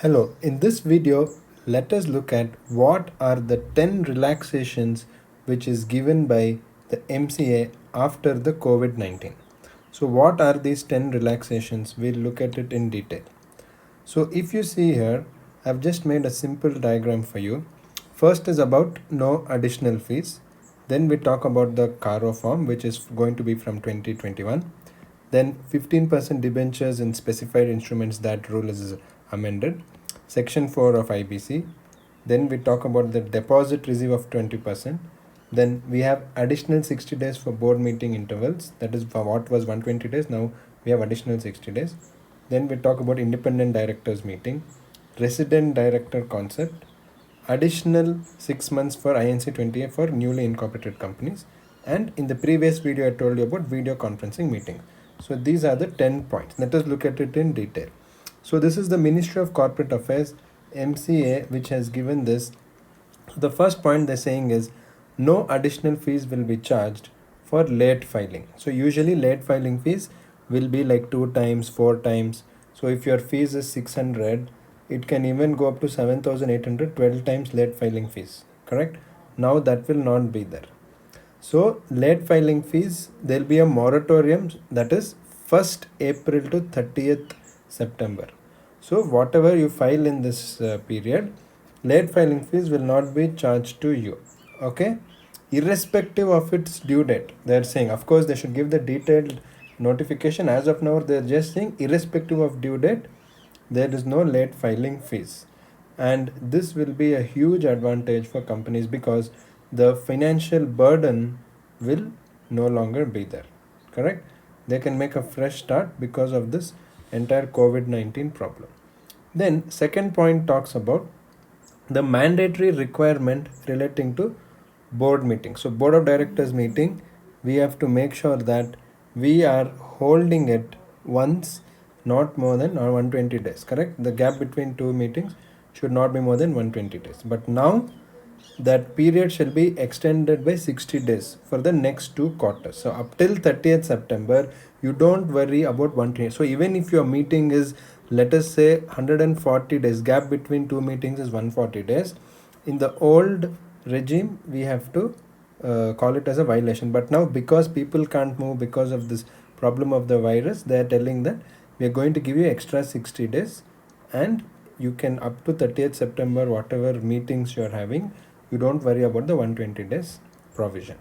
Hello, in this video, let us look at what are the 10 relaxations which is given by the MCA after the COVID-19. So what are these 10 relaxations? We'll look at it in detail. So if you see here, I've just made a simple diagram for you. First is about no additional fees. Then we talk about the CARO form, which is going to be from 2021. Then 15% debentures in specified instruments, that rule is amended. Section 4 of IBC. Then we talk about the deposit receive of 20%. Then we have additional 60 days for board meeting intervals. That is for what was 120 days. Now we have additional 60 days. Then we talk about independent directors meeting, resident director concept, additional 6 months for INC 20A for newly incorporated companies, and in the previous video I told you about video conferencing meeting. So these are the 10 points. Let us look at it in detail. So this is the Ministry of Corporate Affairs, MCA, which has given this. The first point they're saying is no additional fees will be charged for late filing. So usually late filing fees will be like 2 times, 4 times. So if your fees is 600, it can even go up to 7,800, 12 times late filing fees, correct? Now that will not be there. So late filing fees, there'll be a moratorium, that is 1st April to 30th September. So whatever you file in this period, late filing fees will not be charged to you, okay, irrespective of its due date. They're saying, of course they should give the detailed notification. As of now they're just saying irrespective of due date, there is no late filing fees. And this will be a huge advantage for companies because the financial burden will no longer be there, correct? They can make a fresh start because of this entire COVID-19 problem. Then second point talks about the mandatory requirement relating to board meeting. So board of directors meeting, we have to make sure that we are holding it once, not more than 120 days, correct? The gap between two meetings should not be more than 120 days. But now that period shall be extended by 60 days for the next 2 quarters. So up till 30th September, you don't worry about 120. So even if your meeting is, let us say 140 days, gap between two meetings is 140 days. In the old regime, we have to call it as a violation. But now because people can't move because of this problem of the virus, they are telling that we are going to give you extra 60 days and you can up to 30th September, whatever meetings you are having, you don't worry about the 120 days provision.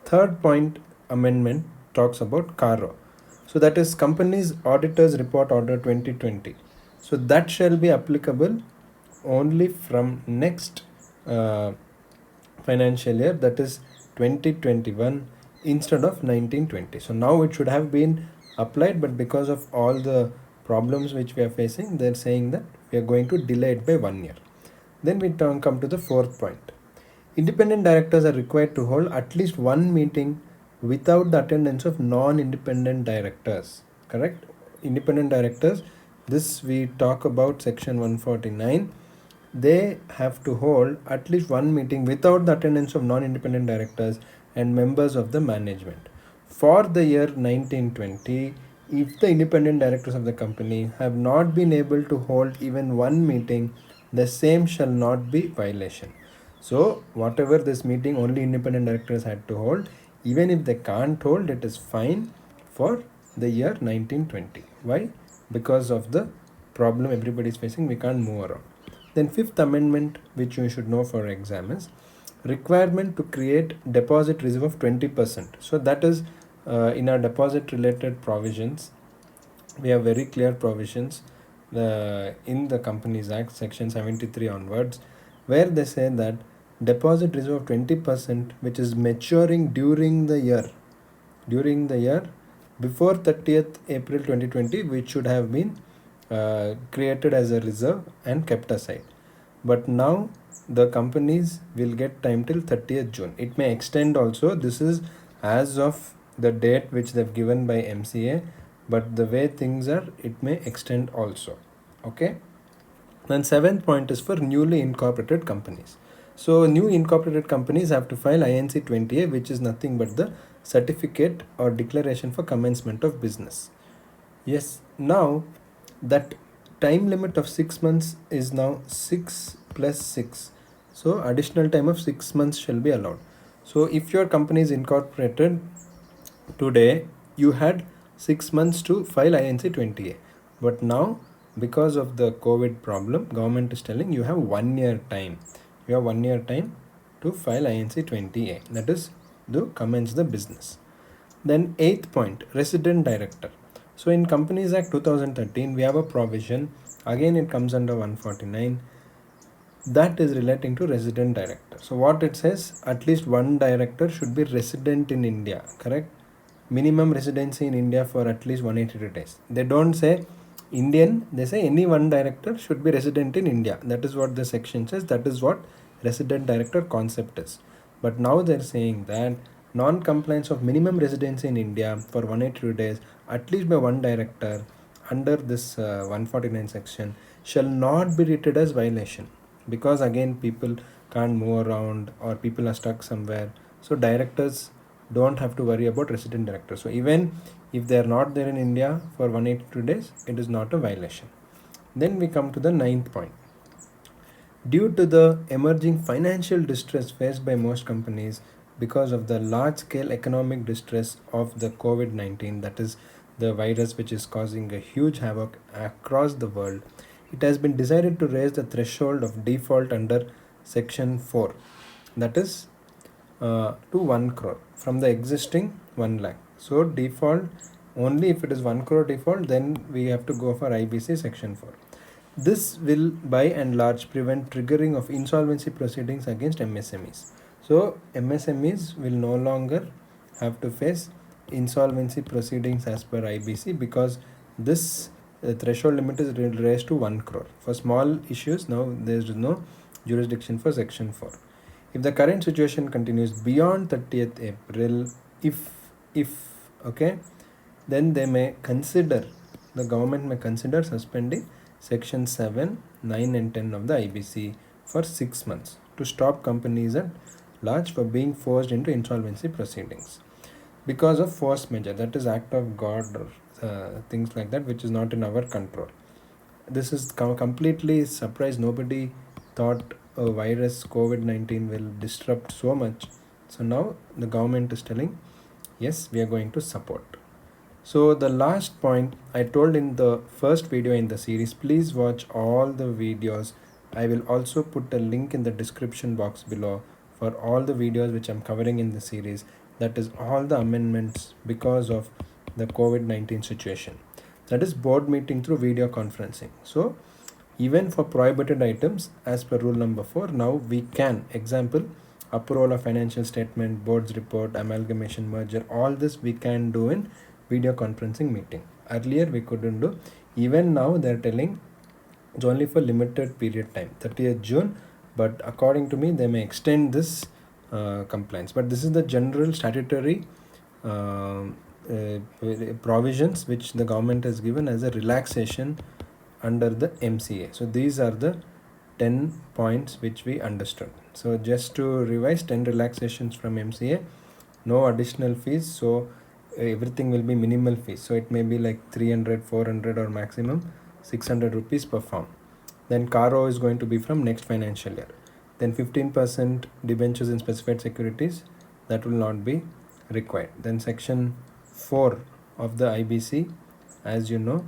Third point amendment talks about CARO. So that is Companies Auditors Report Order 2020. So that shall be applicable only from next financial year, that is 2021 instead of 1920. So now it should have been applied, but because of all the problems which we are facing, they're saying that we are going to delay it by 1 year. Then we come to the fourth point. Independent directors are required to hold at least one meeting without the attendance of non-independent directors, correct? Independent directors, this we talk about section 149. They have to hold at least one meeting without the attendance of non-independent directors and members of the management. For the year 1920, if the independent directors of the company have not been able to hold even one meeting, the same shall not be violation. So whatever this meeting only independent directors had to hold, even if they can't hold, it is fine for the year 1920. Why? Because of the problem everybody is facing, we can't move around. Then fifth amendment, which you should know for exam, is requirement to create deposit reserve of 20%. So that is in our deposit related provisions, we have very clear provisions in the Companies Act section 73 onwards, where they say that deposit reserve of 20% which is maturing during the year before 30th April 2020, which should have been created as a reserve and kept aside. But now the companies will get time till 30th June. It may extend also. This is as of the date which they've given by MCA, but the way things are, it may extend also, okay? Then seventh point is for newly incorporated companies. So new incorporated companies have to file INC 20A, which is nothing but the certificate or declaration for commencement of business. Yes, now that time limit of 6 months is now 6 plus 6. So additional time of 6 months shall be allowed. So if your company is incorporated today, you had 6 months to file INC 20A. But now, because of the COVID problem, government is telling you have 1 year time. You have 1 year time to file INC 20A. That is to commence the business. Then 8th point, resident director. So in Companies Act 2013, we have a provision. Again, it comes under 149. That is relating to resident director. So what it says, at least one director should be resident in India, correct? Minimum residency in India for at least 182 days. They don't say Indian, they say any one director should be resident in India. That is what the section says. That is what resident director concept is. But now they're saying that non-compliance of minimum residency in India for 182 days, at least by one director under this 149 section, shall not be treated as violation, because again people can't move around or people are stuck somewhere. So directors don't have to worry about resident directors. So even if they are not there in India for 182 days, it is not a violation. Then we come to the 9th point. Due to the emerging financial distress faced by most companies because of the large scale economic distress of the COVID-19, that is the virus which is causing a huge havoc across the world, it has been decided to raise the threshold of default under section 4, that is to 1 crore from the existing 1 lakh. So default, only if it is 1 crore default, then we have to go for IBC section 4. This will by and large prevent triggering of insolvency proceedings against MSMEs. So MSMEs will no longer have to face insolvency proceedings as per IBC, because this threshold limit is raised to 1 crore. For small issues, now there is no jurisdiction for section 4. If the current situation continues beyond 30th April, okay, then the government may consider suspending section 7, 9 and 10 of the IBC for 6 months to stop companies at large for being forced into insolvency proceedings because of force majeure, that is act of God or things like that, which is not in our control. This is completely surprised. Nobody thought a virus COVID-19 will disrupt so much. So now the government is telling, yes, we are going to support. So the last point I told in the first video in the series, please watch all the videos. I will also put a link in the description box below for all the videos which I'm covering in the series. That is all the amendments because of the COVID-19 situation. That is board meeting through video conferencing. So even for prohibited items, as per rule number 4, now we can, example, approval of financial statement, board's report, amalgamation, merger, all this we can do in video conferencing meeting. Earlier we couldn't do. Even now they're telling it's only for limited period time, 30th June, but according to me they may extend this compliance. But this is the general statutory provisions which the government has given as a relaxation under the MCA. So these are the 10 points which we understood. So just to revise, 10 relaxations from MCA, no additional fees, so everything will be minimal fees. So it may be like 300, 400 or maximum 600 rupees per form. Then CARO is going to be from next financial year. Then 15% debentures in specified securities, that will not be required. Then section 4 of the IBC, as you know,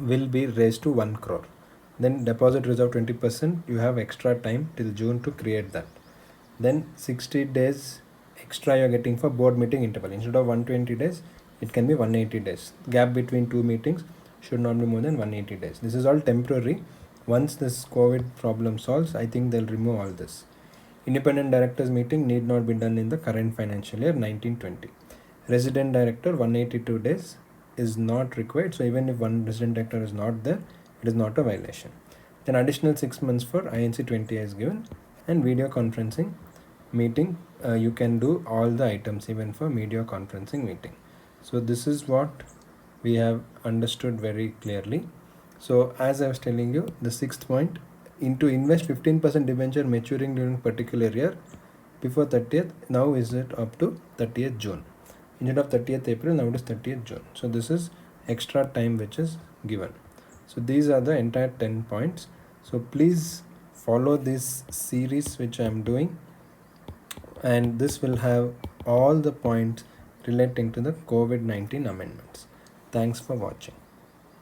will be raised to 1 crore. Then deposit reserve 20%, you have extra time till June to create that. Then 60 days extra you are getting for board meeting interval. Instead of 120 days, it can be 180 days. Gap between two meetings should not be more than 180 days. This is all temporary. Once this COVID problem solves, I think they'll remove all this. Independent directors meeting need not be done in the current financial year 1920. Resident director 182 days is not required. So even if one resident director is not there, it is not a violation. Then additional 6 months for INC 20 is given, and video conferencing meeting, you can do all the items even for video conferencing meeting. So this is what we have understood very clearly. So as I was telling you, the 6th point, into invest 15% debenture maturing during particular year before 30th, now is it up to 30th June. Instead of 30th April, now it is 30th June. So this is extra time which is given. So these are the entire 10 points. So please follow this series which I am doing, and this will have all the points relating to the COVID-19 amendments. Thanks for watching.